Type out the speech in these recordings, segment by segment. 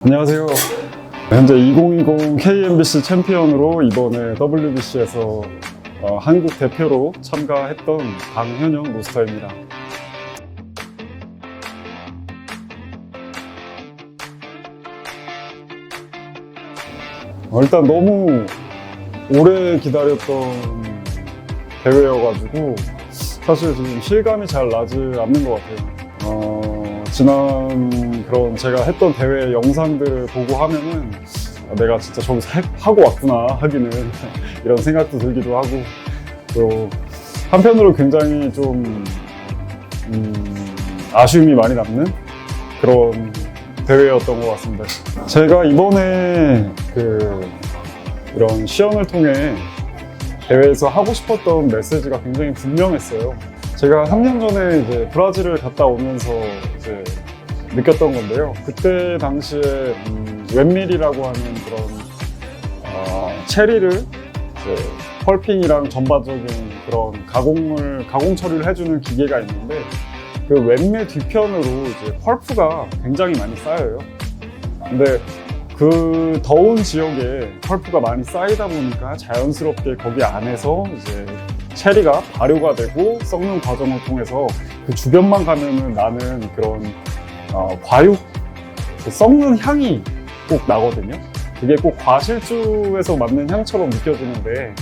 안녕하세요. 현재 2020 KMBC 챔피언으로 이번에 WBC에서 한국 대표로 참가했던 강현영 로스터입니다. 일단 너무 오래 기다렸던 대회여가지고 사실 지금 실감이 잘 나지 않는 것 같아요. 지난 그런 제가 했던 대회 영상들을 보고 하면은 내가 진짜 저기서 하고 왔구나 하기는 이런 생각도 들기도 하고, 또 한편으로 굉장히 좀 아쉬움이 많이 남는 그런 대회였던 것 같습니다. 제가 이번에 이런 시연을 통해 대회에서 하고 싶었던 메시지가 굉장히 분명했어요. 제가 3년 전에 이제 브라질을 갔다 오면서 이제 느꼈던 건데요. 그때 당시에 웹밀이라고 하는 그런 체리를 이제 펄핑이랑 전반적인 그런 가공 처리를 해주는 기계가 있는데, 그 웹밀 뒤편으로 이제 펄프가 굉장히 많이 쌓여요. 근데 그 더운 지역에 펄프가 많이 쌓이다 보니까 자연스럽게 거기 안에서 이제 체리가 발효가 되고 썩는 과정을 통해서 그 주변만 가면은 나는 그런 과육, 그 썩는 향이 꼭 나거든요. 그게 꼭 과실주에서 맡는 향처럼 느껴지는데,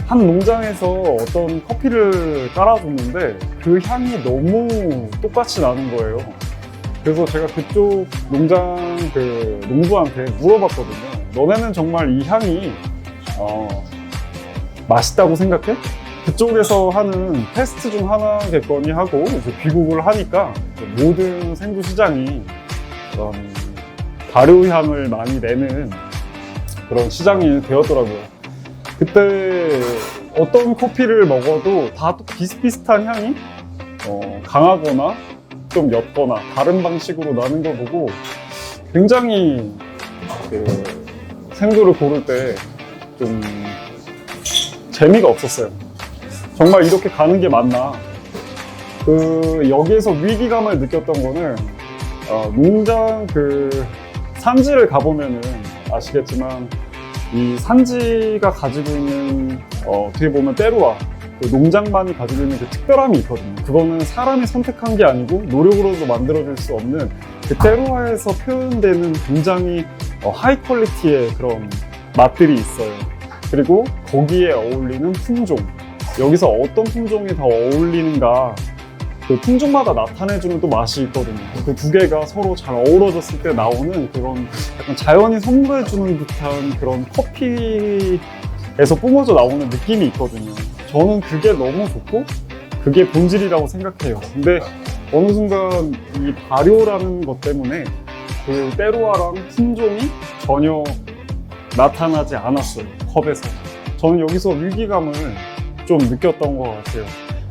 한 농장에서 어떤 커피를 깔아줬는데 그 향이 너무 똑같이 나는 거예요. 그래서 제가 그쪽 농장 농부한테 물어봤거든요. 너네는 정말 이 향이 맛있다고 생각해? 그쪽에서 하는 테스트 중 하나겠거니 하고 이제 귀국을 하니까 모든 생두 시장이 그런 발효향을 많이 내는 그런 시장이 되었더라고요. 그때 어떤 커피를 먹어도 다 비슷비슷한 향이 강하거나 좀 옅거나 다른 방식으로 나는 걸 보고 굉장히 생두를 고를 때 좀 재미가 없었어요. 정말 이렇게 가는 게 맞나? 여기에서 위기감을 느꼈던 거는 농장 산지를 가보면은 아시겠지만, 이 산지가 가지고 있는 어떻게 보면 때로와 농장만이 가지고 있는 그 특별함이 있거든요. 그거는 사람이 선택한 게 아니고 노력으로도 만들어질 수 없는 그 때로와에서 표현되는 굉장히 하이 퀄리티의 그런 맛들이 있어요. 그리고 거기에 어울리는 품종, 여기서 어떤 품종이 더 어울리는가, 그 품종마다 나타내주는 또 맛이 있거든요. 그 두 개가 서로 잘 어우러졌을 때 나오는 그런 약간 자연이 선물해주는 듯한 그런 커피에서 뿜어져 나오는 느낌이 있거든요. 저는 그게 너무 좋고 그게 본질이라고 생각해요. 근데 어느 순간 이 발효라는 것 때문에 그 때로와랑 품종이 전혀 나타나지 않았어요, 컵에서. 저는 여기서 위기감을 좀 느꼈던 것 같아요.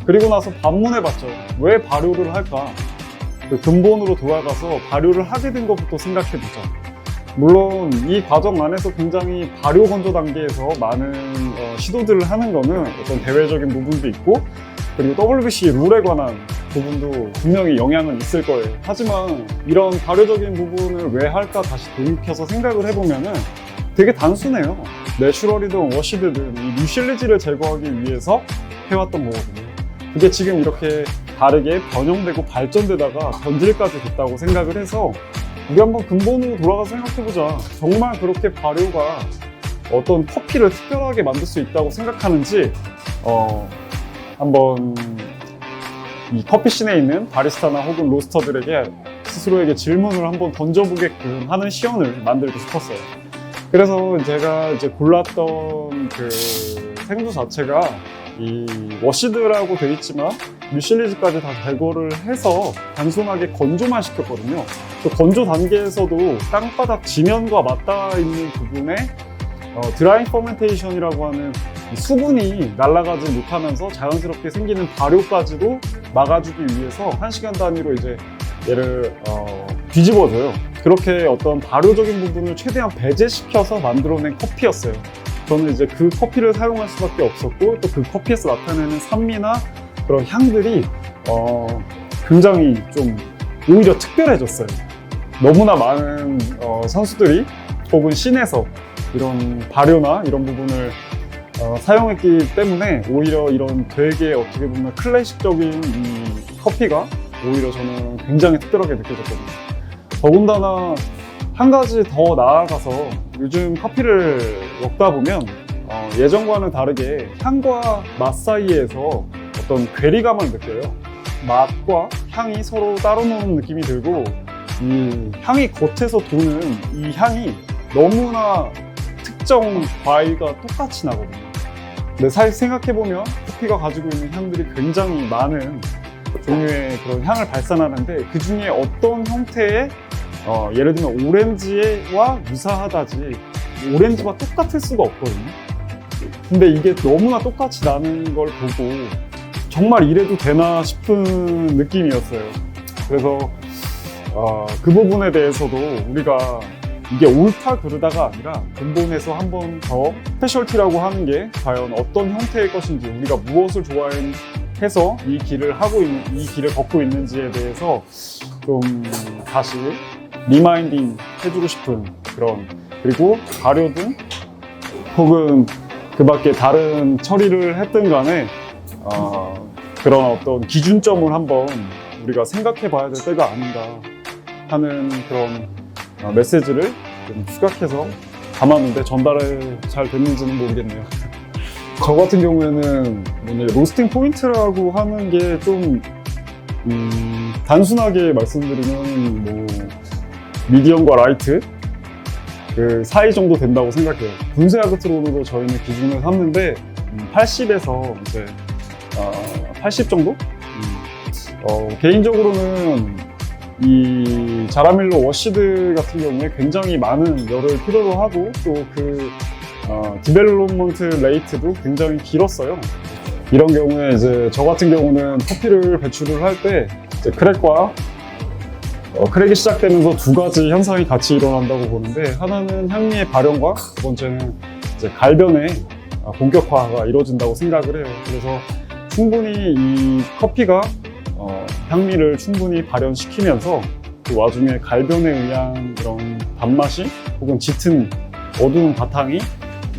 그리고 나서 반문해봤죠. 왜 발효를 할까? 그 근본으로 돌아가서 발효를 하게 된 것부터 생각해보자. 물론 이 과정 안에서 굉장히 발효 건조 단계에서 많은 시도들을 하는 거는 어떤 대외적인 부분도 있고, 그리고 WBC 룰에 관한 부분도 분명히 영향은 있을 거예요. 하지만 이런 발효적인 부분을 왜 할까 다시 돌이켜서 생각을 해보면은 되게 단순해요. 내추럴이든 워시드든 이 뮤실리지를 제거하기 위해서 해왔던 거거든요. 그게 지금 이렇게 다르게 변형되고 발전되다가 변질까지 됐다고 생각을 해서 우리 한번 근본으로 돌아가서 생각해보자. 정말 그렇게 발효가 어떤 커피를 특별하게 만들 수 있다고 생각하는지 한번 이 커피씬에 있는 바리스타나 혹은 로스터들에게 스스로에게 질문을 한번 던져보게끔 하는 시연을 만들고 싶었어요. 그래서 제가 이제 골랐던 그 생두 자체가 이 워시드라고 되어 있지만 뮤실리지까지 다 제거를 해서 단순하게 건조만 시켰거든요. 그 건조 단계에서도 땅바닥 지면과 맞닿아 있는 부분에 드라이 퍼멘테이션이라고 하는 수분이 날아가지 못하면서 자연스럽게 생기는 발효까지도 막아주기 위해서 1시간 단위로 이제 얘를 뒤집어줘요. 그렇게 어떤 발효적인 부분을 최대한 배제시켜서 만들어낸 커피였어요. 저는 이제 그 커피를 사용할 수밖에 없었고, 또 그 커피에서 나타내는 산미나 그런 향들이 굉장히 좀 오히려 특별해졌어요. 너무나 많은 선수들이 혹은 씬에서 이런 발효나 이런 부분을 사용했기 때문에 오히려 이런 되게 어떻게 보면 클래식적인 이 커피가 오히려 저는 굉장히 특별하게 느껴졌거든요. 더군다나 한 가지 더 나아가서 요즘 커피를 먹다 보면 예전과는 다르게 향과 맛 사이에서 어떤 괴리감을 느껴요. 맛과 향이 서로 따로 노는 느낌이 들고 이 향이 겉에서 도는 이 향이 너무나 특정 과일과 똑같이 나거든요. 근데 사실 생각해보면 커피가 가지고 있는 향들이 굉장히 많은 종류의 그런 향을 발산하는데 그 중에 어떤 형태의 예를 들면 오렌지와 유사하다지 오렌지와 똑같을 수가 없거든요. 근데 이게 너무나 똑같이 나는 걸 보고 정말 이래도 되나 싶은 느낌이었어요. 그래서 그 부분에 대해서도 우리가 이게 옳다 그르다가 아니라 근본에서 한 번 더 스페셜티라고 하는 게 과연 어떤 형태의 것인지 우리가 무엇을 좋아해서 이 길을 걷고 있는지에 대해서 좀 다시 리마인딩 해주고 싶은 그런, 그리고 발효든 혹은 그 밖에 다른 처리를 했든 간에 그런 어떤 기준점을 한번 우리가 생각해 봐야 될 때가 아닌가 하는 그런 메시지를 좀 수각해서 담았는데 전달이 잘 됐는지는 모르겠네요. 저 같은 경우에는 로스팅 포인트라고 하는 게 좀 단순하게 말씀드리면 뭐 미디엄과 라이트 그 사이 정도 된다고 생각해요. 분쇄 아크트론으로 저희는 기준을 삼는데 80에서 이제 80 정도? 개인적으로는 이 자라밀로 워시드 같은 경우에 굉장히 많은 열을 필요로 하고 또 그 디벨롭먼트 레이트도 굉장히 길었어요. 이런 경우에 이제 저 같은 경우는 커피를 배출을 할 때 크랙과 크랙이 시작되면서 두 가지 현상이 같이 일어난다고 보는데, 하나는 향미의 발현과 두 번째는 이제 갈변의 본격화가 이루어진다고 생각을 해요. 그래서 충분히 이 커피가 향미를 충분히 발현시키면서 그 와중에 갈변에 의한 이런 단맛이 혹은 짙은 어두운 바탕이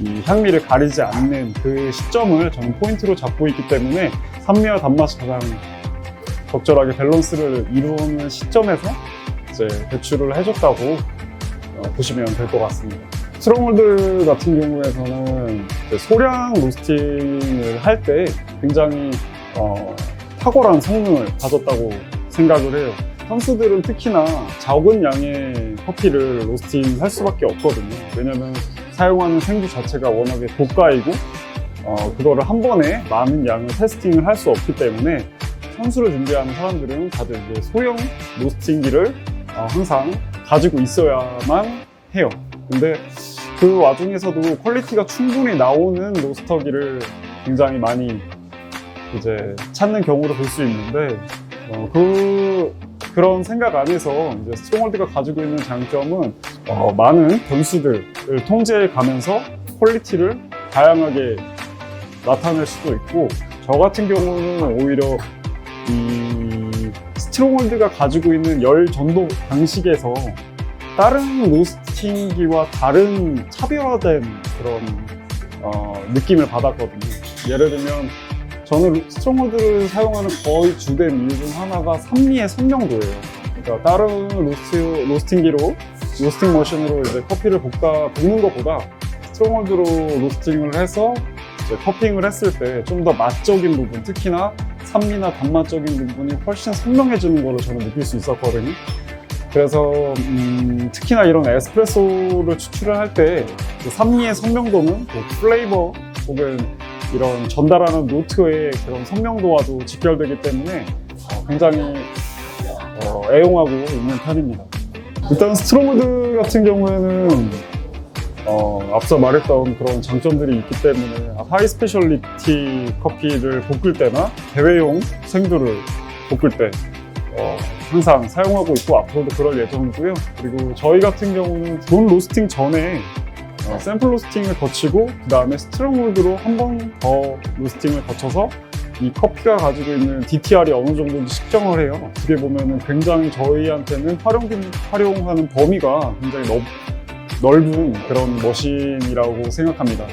이 향미를 가리지 않는 그 시점을 저는 포인트로 잡고 있기 때문에 산미와 단맛이 가장 적절하게 밸런스를 이루는 시점에서 이제 배출을 해줬다고 보시면 될 것 같습니다. 스트롱홀드 같은 경우에서는 소량 로스팅을 할 때 굉장히 탁월한 성능을 가졌다고 생각을 해요. 선수들은 특히나 적은 양의 커피를 로스팅할 수밖에 없거든요. 왜냐면 사용하는 생두 자체가 워낙에 고가이고 그거를 한 번에 많은 양을 테스팅을 할 수 없기 때문에 선수를 준비하는 사람들은 다들 이제 소형 로스팅기를 항상 가지고 있어야만 해요. 근데 그 와중에서도 퀄리티가 충분히 나오는 로스터기를 굉장히 많이 이제 찾는 경우를 볼 수 있는데 그런 생각 안에서 이제 스트롱홀드가 가지고 있는 장점은 많은 변수들을 통제해 가면서 퀄리티를 다양하게 나타낼 수도 있고, 저 같은 경우는 오히려 이 스트롱홀드가 가지고 있는 열 전도 방식에서 다른 로스팅기와 다른 차별화된 그런 느낌을 받았거든요. 예를 들면 저는 스트롱홀드를 사용하는 거의 주된 이유 중 하나가 산미의 선명도예요. 그러니까 다른 로스팅기로, 로스팅 머신으로 이제 커피를 볶는 것보다 스트롱홀드로 로스팅을 해서 이제 커핑을 했을 때 좀 더 맛적인 부분, 특히나 산미나 단맛적인 부분이 훨씬 선명해지는 거를 저는 느낄 수 있었거든요. 그래서 특히나 이런 에스프레소를 추출을 할 때 그 산미의 선명도는 그 플레이버 혹은 이런 전달하는 노트의 그런 선명도와도 직결되기 때문에 굉장히 애용하고 있는 편입니다. 일단 스트롱홀드 같은 경우에는 앞서 말했던 그런 장점들이 있기 때문에 하이 스페셜리티 커피를 볶을 때나 대회용 생두를 볶을 때 항상 사용하고 있고 앞으로도 그럴 예정이고요. 그리고 저희 같은 경우는 본 로스팅 전에 샘플 로스팅을 거치고 그 다음에 스트롱홀드로 한 번 더 로스팅을 거쳐서 이 커피가 가지고 있는 DTR이 어느 정도인지 측정을 해요. 어떻게 보면은 굉장히 저희한테는 활용하는 범위가 굉장히 넓은 그런 머신이라고 생각합니다.